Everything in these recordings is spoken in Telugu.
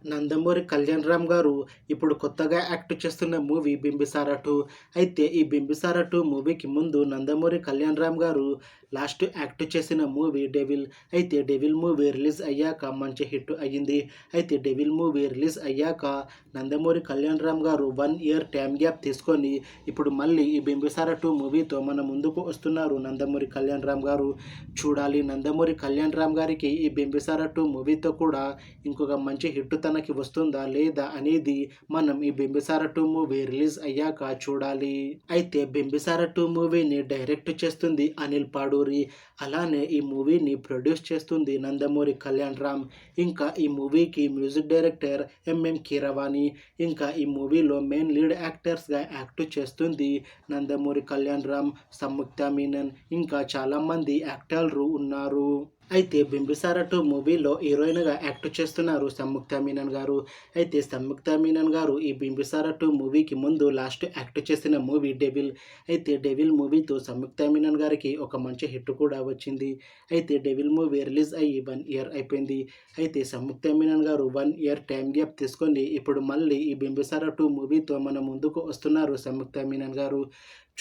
నందమూరి కళ్యాణ్ రామ్ గారు ఇప్పుడు కొత్తగా యాక్ట్ చేస్తున్న మూవీ 'బింబిసార 2'. అయితే ఈ 'బింబిసార 2' మూవీకి ముందు నందమూరి కళ్యాణ్ రామ్ గారు లాస్ట్ యాక్ట్ చేసిన మూవీ 'డెవిల్'. అయితే 'డెవిల్' మూవీ రిలీజ్ అయ్యాక మంచి హిట్ అయ్యింది. అయితే 'డెవిల్' మూవీ రిలీజ్ అయ్యాక నందమూరి కళ్యాణ్ రామ్ గారు 1 ఇయర్ టైమ్ గ్యాప్ తీసుకొని ఇప్పుడు మళ్ళీ ఈ 'బింబిసార 2' మూవీతో మన ముందుకు వస్తున్నారు నందమూరి కళ్యాణ్ రామ్ గారు. చూడాలి నందమూరి కళ్యాణ్ రామ్ గారికి ఈ 'బింబిసార 2' మూవీతో కూడా ఇంకొక మంచి హిట్ తనకి వస్తుందా లేదా అనేది మనం ఈ 'బింబిసార 2' మూవీ రిలీజ్ అయ్యాక చూడాలి. అయితే 'బింబిసార 2' మూవీని డైరెక్ట్ చేస్తుంది అనిల్ పాడూరి. అలానే ఈ మూవీని ప్రొడ్యూస్ చేస్తుంది నందమూరి కళ్యాణ్ రామ్. ఇంకా ఈ మూవీకి మ్యూజిక్ డైరెక్టర్ ఎంఎం కీరవాణి. ఇంకా ఈ మూవీలో మెయిన్ లీడ్ యాక్టర్స్గా యాక్ట్ చేస్తుంది నందమూరి కళ్యాణ్ రామ్, సంయుక్త మీనన్, ఇంకా చాలామంది యాక్టర్లు ఉన్నారు. అయితే 'బింబిసార 2' మూవీలో హీరోయిన్గా యాక్ట్ చేస్తున్నారు సంయుక్త మీనన్ గారు. అయితే సంయుక్త మీనన్ గారు ఈ 'బింబిసార 2' మూవీకి ముందు లాస్ట్ యాక్ట్ చేసిన మూవీ 'డెవిల్'. అయితే 'డెవిల్' మూవీతో సంయుక్త మీనన్ గారికి ఒక మంచి హిట్ కూడా వచ్చింది. అయితే 'డెవిల్' మూవీ రిలీజ్ అయ్యి 1 ఇయర్ అయిపోయింది. అయితే సంయుక్త మీనన్ గారు 1 ఇయర్ టైమ్ గ్యాప్ తీసుకొని ఇప్పుడు మళ్ళీ ఈ 'బింబిసార 2' మూవీతో మన ముందుకు వస్తున్నారు సంయుక్త మీనన్ గారు.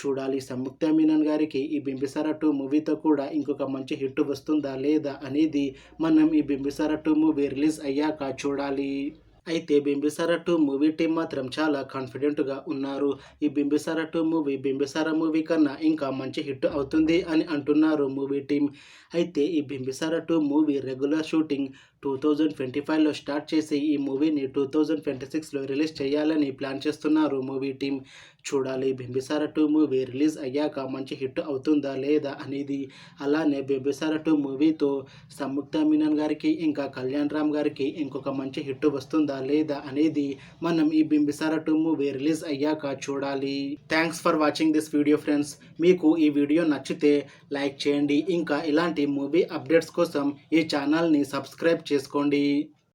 చూడాలి సంయుక్త మీనన్ గారికి ఈ 'బింబిసార 2' మూవీతో కూడా ఇంకొక మంచి హిట్ వస్తుందా లేదా అనేది మనం ఈ 'బింబిసార 2' మూవీ రిలీజ్ అయ్యాక చూడాలి. అయితే 'బింబిసార 2' మూవీ టీం మాత్రం చాలా కాన్ఫిడెంట్గా ఉన్నారు. ఈ 'బింబిసార 2' మూవీ 'బింబిసార' మూవీ కన్నా ఇంకా మంచి హిట్ అవుతుంది అని అంటున్నారు మూవీ టీం. అయితే ఈ 'బింబిసార 2' మూవీ రెగ్యులర్ షూటింగ్ 2025లో స్టార్ట్ చేసి ఈ మూవీని 2026లో రిలీజ్ చేయాలని ప్లాన్ చేస్తున్నారు మూవీ టీం. చూడాలి 'బింబిసార 2' మూవీ రిలీజ్ అయ్యాక మంచి హిట్ అవుతుందా లేదా అనేది. అలానే 'బింబిసార 2' మూవీతో సంయుక్త మీనన్ గారికి ఇంకా కళ్యాణ్ రామ్ గారికి ఇంకొక మంచి హిట్ వస్తుందా లేదా అనేది మనం ఈ 'బింబిసార 2' మూవీ రిలీజ్ అయ్యాక చూడాలి. Thanks for watching this video friends. మీకు ఈ వీడియో నచ్చితే లైక్ చేయండి. ఇంకా ఇలాంటి మూవీ అప్డేట్స్ కోసం ఈ ఛానల్ని సబ్స్క్రైబ్ చేసుకోండి.